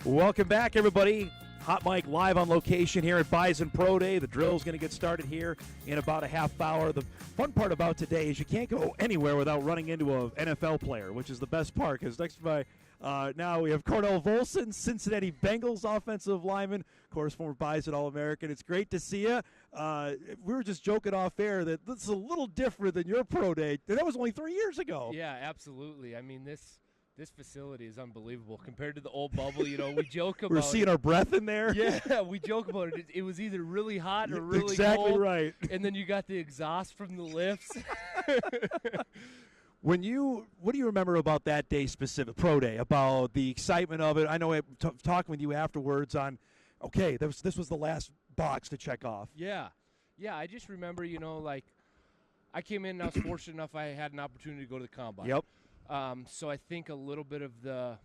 Welcome back, everybody. Hot Mic live on location here at Bison Pro Day. The drill is going to get started here in about a half hour. The fun part about today is you can't go anywhere without running into an NFL player, which is the best part, because next to my now we have Cordell Volson, Cincinnati Bengals offensive lineman, of course, former Bison All-American. It's great to see you. We were just joking off air that this is a little different than your pro day. That was only 3 years ago. Yeah, absolutely. I mean, this facility is unbelievable compared to the old bubble. You know, we joke about We're seeing our breath in there. Yeah, we joke about it. It was either really hot or really exactly cold. Right. And then you got the exhaust from the lifts. What do you remember about that day specific, pro day, about the excitement of it? I know talking with you afterwards on, okay, this was the last box to check off. Yeah, I just remember, you know, like I came in and I was fortunate enough I had an opportunity to go to the combine. Yep. So I think a little bit of the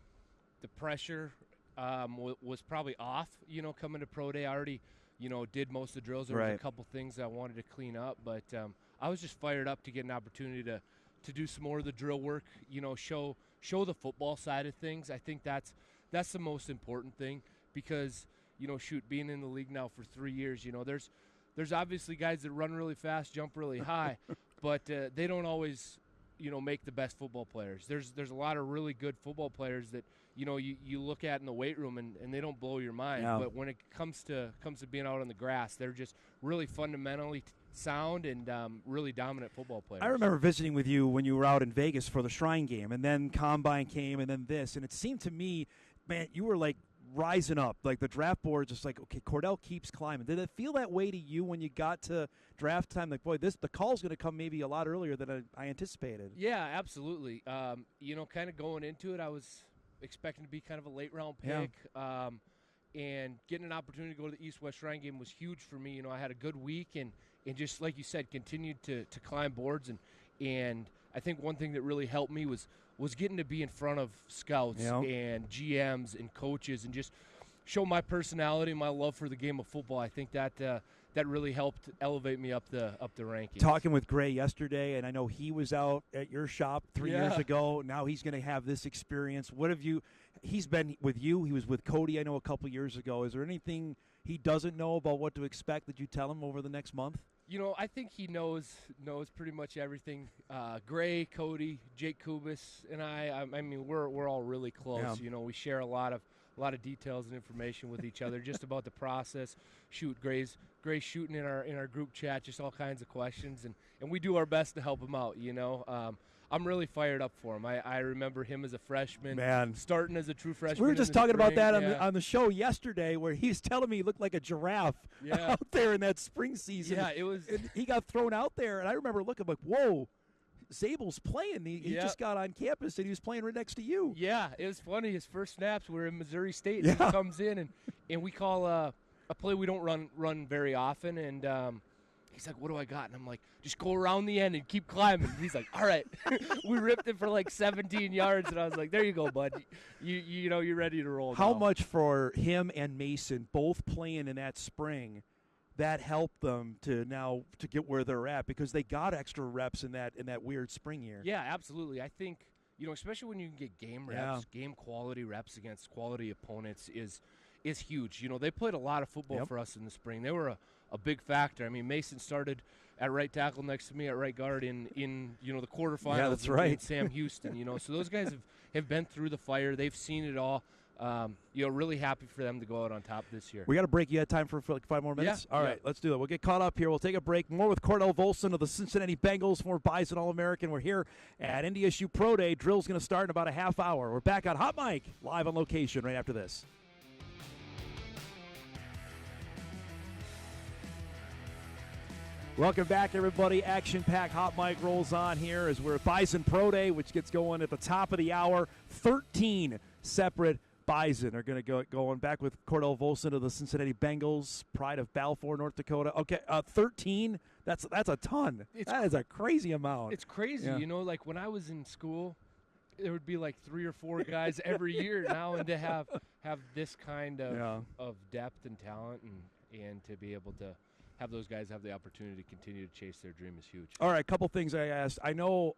pressure was probably off, you know, coming to pro day. I already, you know, did most of the drills. There was a couple things I wanted to clean up, but I was just fired up to get an opportunity to do some more of the drill work, you know, show the football side of things. I think that's the most important thing because, you know, being in the league now for 3 years, you know, there's obviously guys that run really fast, jump really high, but they don't always, you know, make the best football players. There's a lot of really good football players that, you know, you look at in the weight room and they don't blow your mind. Yeah. But when it comes to being out on the grass, they're just really fundamentally sound and really dominant football players. I remember visiting with you when you were out in Vegas for the Shrine game, and then Combine came, and then this, and it seemed to me, man, you were like rising up, like the draft board, just like, okay, Cordell keeps climbing. Did it feel that way to you when you got to draft time? Like, boy, the call's going to come maybe a lot earlier than I anticipated. Yeah, absolutely. You know, kind of going into it, I was expecting to be kind of a late round pick. Yeah. And getting an opportunity to go to the East-West Shrine game was huge for me. You know, I had a good week and just like you said, continued to climb boards. And I think one thing that really helped me was getting to be in front of scouts and GMs and coaches and just show my personality, my love for the game of football. I think that really helped elevate me up the rankings. Talking with Gray yesterday, and I know he was out at your shop 3 years ago. Now he's going to have this experience. What have you? He's been with you. He was with Cody, I know, a couple years ago. Is there anything he doesn't know about what to expect that you tell him over the next month? You know, I think he knows pretty much everything. Gray, Cody, Jake Kubis, and I mean, we're all really close. Yeah. You know, we share a lot of details and information with each other just about the process. Gray's shooting in our group chat, just all kinds of questions, and we do our best to help him out. You know, I'm really fired up for him. I remember him as a freshman, starting as a true freshman. We were just talking about that on the show yesterday, where he was telling me he looked like a giraffe out there in that spring season. Yeah, it was. And he got thrown out there, and I remember looking like, whoa. Zabel's playing. He just got on campus, and he was playing right next to you. Yeah, it was funny. His first snaps were in Missouri State. And he comes in, and we call a play we don't run very often, and he's like, what do I got? And I'm like, just go around the end and keep climbing. And he's like, all right. We ripped it for like 17 yards, and I was like, there you go, bud. You know, you're ready to roll. How much for him and Mason both playing in that spring that helped them to get where they're at, because they got extra reps in that weird spring year? Yeah, absolutely. I think, you know, especially when you can get game reps, game quality reps against quality opponents is huge. You know, they played a lot of football for us in the spring. They were a big factor. I mean, Mason started at right tackle next to me at right guard in you know, the quarterfinals. Yeah, that's right. Sam Houston, you know. So those guys have been through the fire. They've seen it all. You know, really happy for them to go out on top this year. We got a break. You had time for like 5 more minutes? Yeah. All right, let's do it. We'll get caught up here. We'll take a break. More with Cordell Volson of the Cincinnati Bengals, former Bison All-American. We're here at NDSU Pro Day. Drill's going to start in about a half hour. We're back on Hot Mic, live on location right after this. Welcome back, everybody. Action-packed Hot Mic rolls on here as we're at Bison Pro Day, which gets going at the top of the hour. 13 separate Bison are going to go going back with Cordell Volson of the Cincinnati Bengals, pride of Balfour, North Dakota. Okay, 13. That's a ton. That is a crazy amount. It's crazy, you know. Like when I was in school, there would be like 3 or 4 guys every year now, and to have this kind of depth and talent, and to be able to have those guys have the opportunity to continue to chase their dream is huge. All right, a couple things I asked. I know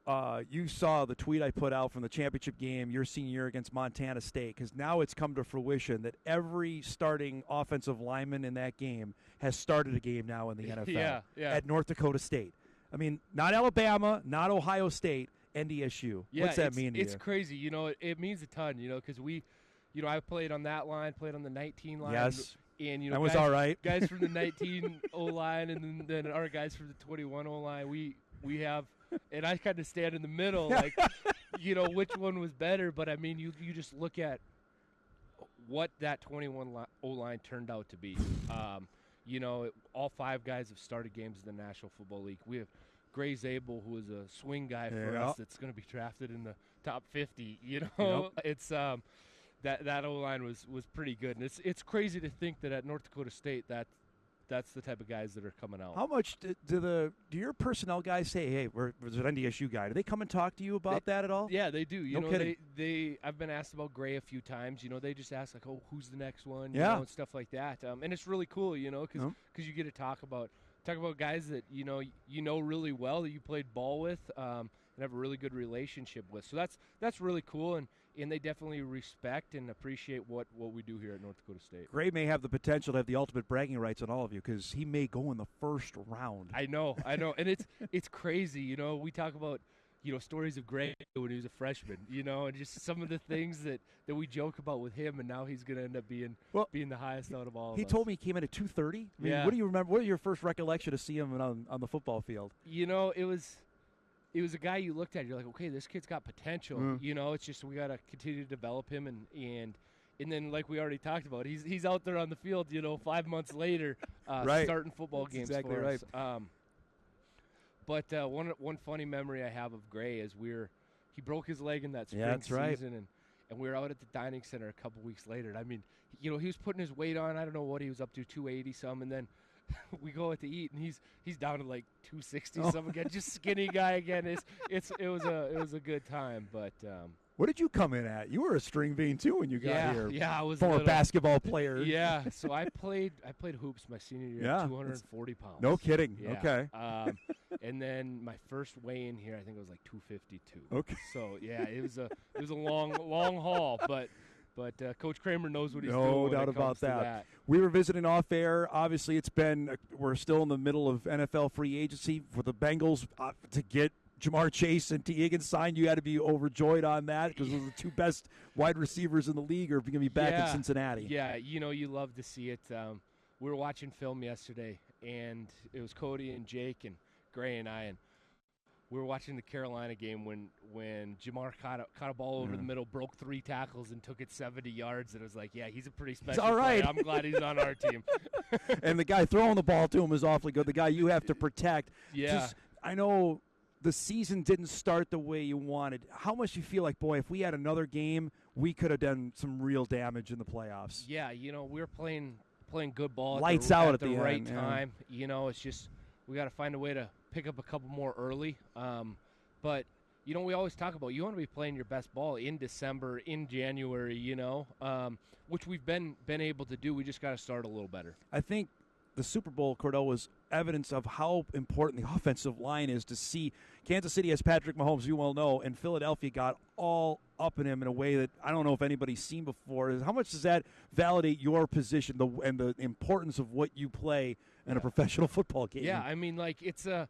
you saw the tweet I put out from the championship game your senior year against Montana State, because now it's come to fruition that every starting offensive lineman in that game has started a game now in the NFL at North Dakota State. I mean, not Alabama, not Ohio State, NDSU. Yeah, what's that mean to you? It's crazy. You know, it means a ton, you know, because I played on that line, played on the 19 line. Yes. And, you know, that was all right. Guys from the 19 O-line and then our guys from the 21 O-line, we have – and I kind of stand in the middle, like, you know, which one was better. But, I mean, you just look at what that 21 O-line turned out to be. You know, all 5 guys have started games in the National Football League. We have Gray Zabel, who is a swing guy for us that's going to be drafted in the top 50, you know. It's that O-line was pretty good, and it's crazy to think that at North Dakota State that's the type of guys that are coming out. How much do your personnel guys say, hey, there's an NDSU guy? Do they come and talk to you about that at all? Yeah, they do. You no know, kidding. I've been asked about Gray a few times. You know, they just ask like, oh, who's the next one? Yeah. You know, and stuff like that. And it's really cool, you know, because you get to talk about guys that you know really well, that you played ball with, and have a really good relationship with. So that's really cool, and they definitely respect and appreciate what we do here at North Dakota State. Gray may have the potential to have the ultimate bragging rights on all of you, because he may go in the first round. I know, and it's crazy. You know, we talk about, you know, stories of Gray when he was a freshman, you know, and just some of the things that we joke about with him, and now he's going to end up being the highest out of all of us. He told me he came in at 230. I mean, what do you remember? What are your first recollection to see him on the football field? You know, it was a guy you looked at, you're like, okay, this kid's got potential. You know, it's just we got to continue to develop him, and then like we already talked about, he's out there on the field, you know, 5 months later, starting football games exactly for right. us. But one funny memory I have of Gray is he broke his leg in that spring season, and we were out at the dining center a couple weeks later. And I mean, you know, he was putting his weight on. I don't know what he was up to, 280 some, and then we go out to eat, and he's down to like 260 some again, just skinny guy again. It was a good time, but. What did you come in at? You were a string bean too when you got here. Yeah, I was former basketball player. Yeah, so I played hoops my senior year at 240 pounds. No kidding. Yeah. Okay. And then my first weigh in here, I think it was like 252. Okay. So yeah, it was a long haul, but Coach Kramer knows what he's doing. No doubt about that. We were visiting off air. Obviously, we're still in the middle of NFL free agency for the Bengals to get Jamar Chase and T. Higgins signed. You had to be overjoyed on that, because those are the 2 best wide receivers in the league are going to be back in Cincinnati. Yeah, you know, you love to see it. We were watching film yesterday, and it was Cody and Jake and Gray and I, and we were watching the Carolina game when Jamar caught a ball over the middle, broke 3 tackles, and took it 70 yards. And it was like, yeah, he's a pretty special player. I'm glad he's on our team. And the guy throwing the ball to him is awfully good. The guy you have to protect. Yeah. I know the season didn't start the way you wanted. How much do you feel like, boy, if we had another game, we could have done some real damage in the playoffs? Yeah, you know, we're playing good ball. Lights out at the right end, time. Yeah. You know, it's just we got to find a way to pick up a couple more early. But, you know, we always talk about you want to be playing your best ball in December, in January, you know, which we've been able to do. We just got to start a little better. I think the Super Bowl, Cordell, was evidence of how important the offensive line is to see. Kansas City has Patrick Mahomes, you well know, and Philadelphia got all up in him in a way that I don't know if anybody's seen before. How much does that validate your position and the importance of what you play in a professional football game? Yeah, I mean, like, it's the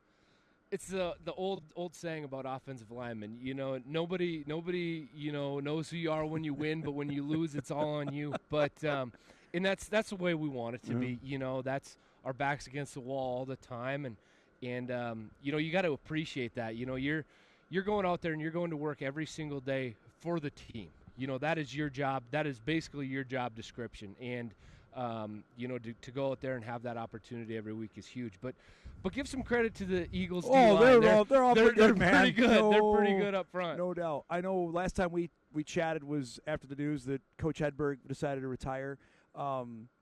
old saying about offensive linemen. You know, nobody you know knows who you are when you win, but when you lose, it's all on you. But and that's the way we want it to be. You know, that's our backs against the wall all the time, and you know, you got to appreciate that. You know, you're going out there and you're going to work every single day for the team. You know, that is your job. That is basically your job description, and you know, to go out there and have that opportunity every week is huge. But give some credit to the Eagles. Oh, they're all pretty good, man. Pretty good. They're pretty good up front. No doubt. I know last time we chatted was after the news that Coach Hedberg decided to retire.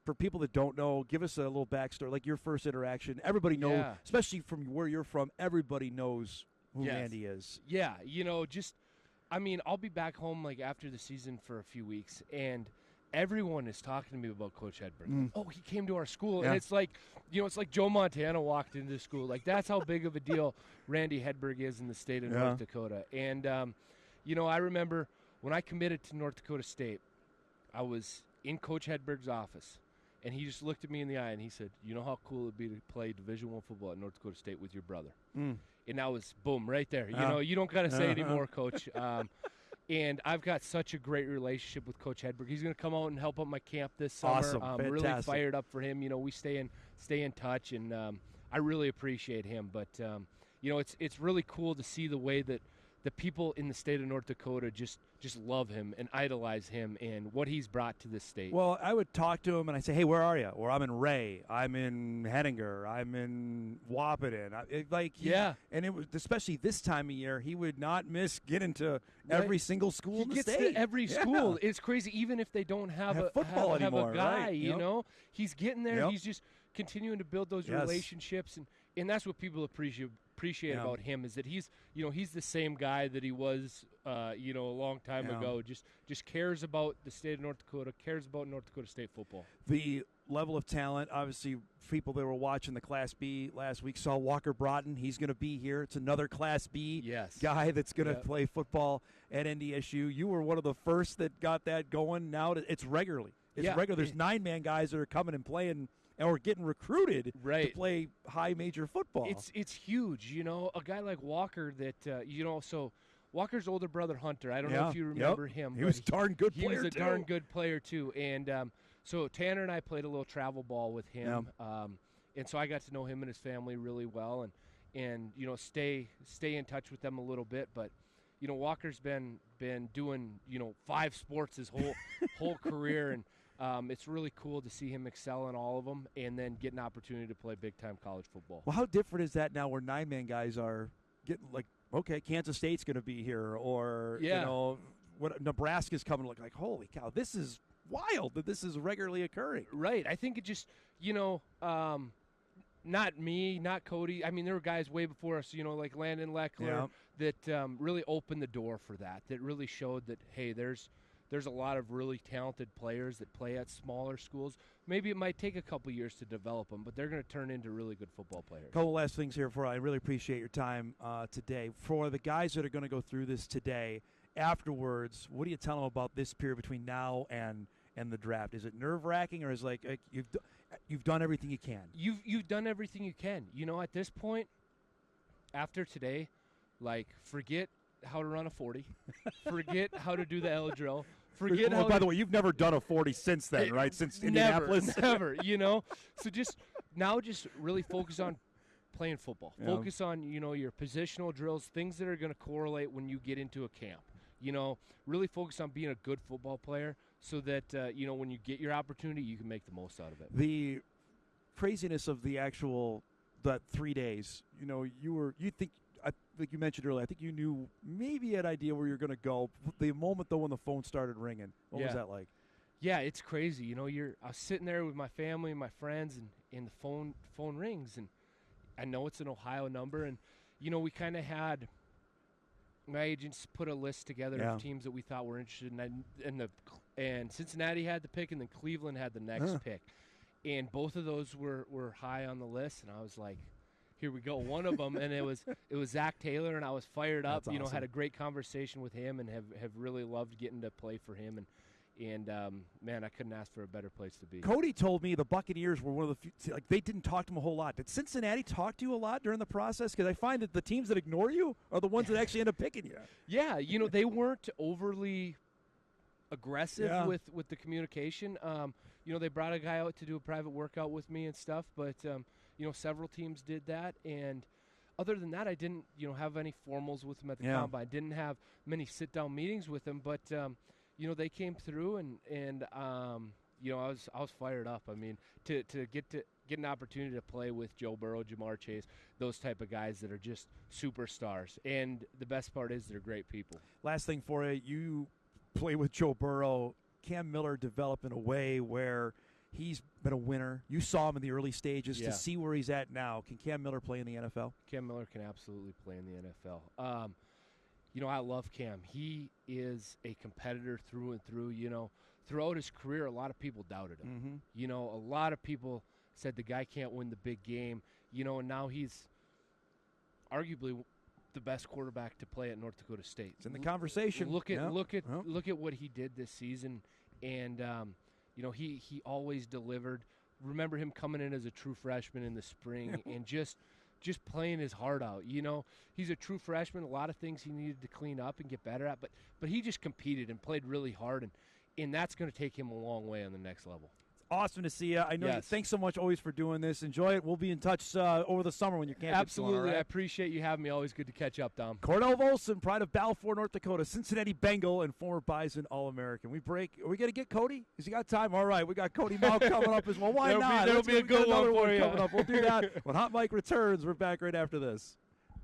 For people that don't know, give us a little backstory, like your first interaction. Everybody knows, especially from where you're from, everybody knows who Mandy is. Yeah, you know, I mean, I'll be back home like after the season for a few weeks, and everyone is talking to me about Coach Hedberg. Oh, he came to our school. And it's like, it's like Joe Montana walked into school. Like, that's how big of a deal Randy Hedberg is in the state of North Dakota. And, I remember when I committed to North Dakota State, I was in Coach Hedberg's office, and he just looked at me in the eye, and he said, you know how cool it would be to play Division I football at North Dakota State with your brother? And that was, boom, right there. You don't got to say anymore, Coach. And I've got such a great relationship with Coach Hedberg. He's going to come out and help out my camp this summer. Awesome. I'm really fired up for him. We stay in touch, and I really appreciate him. But, it's really cool to see the way that the people in the state of North Dakota just love him and idolize him and what he's brought to this state. Well, I would talk to him and I'd say, hey, where are you? Or I'm in Ray. I'm in Henninger. I'm in Wahpeton. And it was, especially this time of year, he would not miss getting to every single school in the state. He gets to every school. It's crazy. Even if they don't have a guy, right? He's getting there. He's just continuing to build those relationships. And that's what people appreciate about him, is that he's the same guy that he was a long time ago. Just cares about the state of North Dakota, cares about North Dakota State football. The level of talent, obviously, people that were watching the Class B last week saw Walker Broughton. He's going to be here. It's another Class B guy that's going to play football at NDSU. You were one of the first that got that going. Now it's regularly. There's 9-man guys that are coming and playing or getting recruited to play high major football. It's huge, a guy like Walker that so Walker's older brother Hunter. I don't know if you remember him. He was a darn good player. He was a darn good player too. And so Tanner and I played a little travel ball with him, and so I got to know him and his family really well, and stay in touch with them a little bit. But Walker's been doing 5 sports his whole career, and it's really cool to see him excel in all of them and then get an opportunity to play big-time college football. Well, how different is that now where 9-man guys are getting, like, okay, Kansas State's going to be here, or, what Nebraska's coming, like, holy cow, this is wild that this is regularly occurring. Right. I think it just, not me, not Cody. I mean, there were guys way before us, like Landon Leckler, that really opened the door for that really showed that, hey, there's a lot of really talented players that play at smaller schools. Maybe it might take a couple years to develop them, but they're going to turn into really good football players. A couple last things here for I really appreciate your time today. For the guys that are going to go through this today, afterwards, what do you tell them about this period between now and the draft? Is it nerve-wracking, or is it like you've done everything you can? You've done everything you can. At this point, after today, like, forget how to run a 40, forget how to do the L drill. By the way, you've never done a 40 since then, right? Since Indianapolis? Never, So just really focus on playing football. Focus on, your positional drills, things that are going to correlate when you get into a camp. Really focus on being a good football player so that, when you get your opportunity, you can make the most out of it. The craziness of that 3 days, like you mentioned earlier, I think you knew maybe an idea where you're going to go. The moment, though, when the phone started ringing, what was that like? Yeah, it's crazy. I was sitting there with my family and my friends, and the phone rings, and I know it's an Ohio number, and we kind of had my agents put a list together of teams that we thought were interested, and Cincinnati had the pick, and then Cleveland had the next pick, and both of those were high on the list, and I was like, here we go, one of them, and it was Zach Taylor, and I was fired up. That's awesome. Had a great conversation with him, and have really loved getting to play for him, and man, I couldn't ask for a better place to be. Cody told me the Buccaneers were one of the few, they didn't talk to him a whole lot. Did Cincinnati talk to you a lot during the process? Because I find that the teams that ignore you are the ones that actually end up picking you. Yeah, they weren't overly aggressive with the communication. They brought a guy out to do a private workout with me and stuff, but several teams did that, and other than that, I didn't, have any formals with them at the combine. Didn't have many sit-down meetings with them, but they came through, and I was fired up. I mean, to get an opportunity to play with Joe Burrow, Jamar Chase, those type of guys that are just superstars, and the best part is they're great people. Last thing for you, you play with Joe Burrow. Cam Miller developed in a way where he's been a winner. You saw him in the early stages. To see where he's at now, can Cam Miller play in the NFL? Cam Miller can absolutely play in the NFL. I love Cam. He is a competitor through and through. Throughout his career, a lot of people doubted him. Mm-hmm. A lot of people said the guy can't win the big game. And now he's arguably the best quarterback to play at North Dakota State. It's in the conversation. Look at what he did this season, and he always delivered. Remember him coming in as a true freshman in the spring and just playing his heart out. He's a true freshman. A lot of things he needed to clean up and get better at, but he just competed and played really hard, and that's going to take him a long way on the next level. Awesome to see you. I know. Yes. Thanks so much always for doing this. Enjoy it. We'll be in touch over the summer when your camp Absolutely. gets going, all right? I appreciate you having me. Always good to catch up, Dom. Cordell Volson, pride of Balfour, North Dakota, Cincinnati Bengal, and former Bison All-American. We break. Are we going to get Cody? Has he got time? All right. We got Cody Mao coming up as well. Why not? There'll be a good one for you. Coming up. We'll do that when Hot Mike returns. We're back right after this.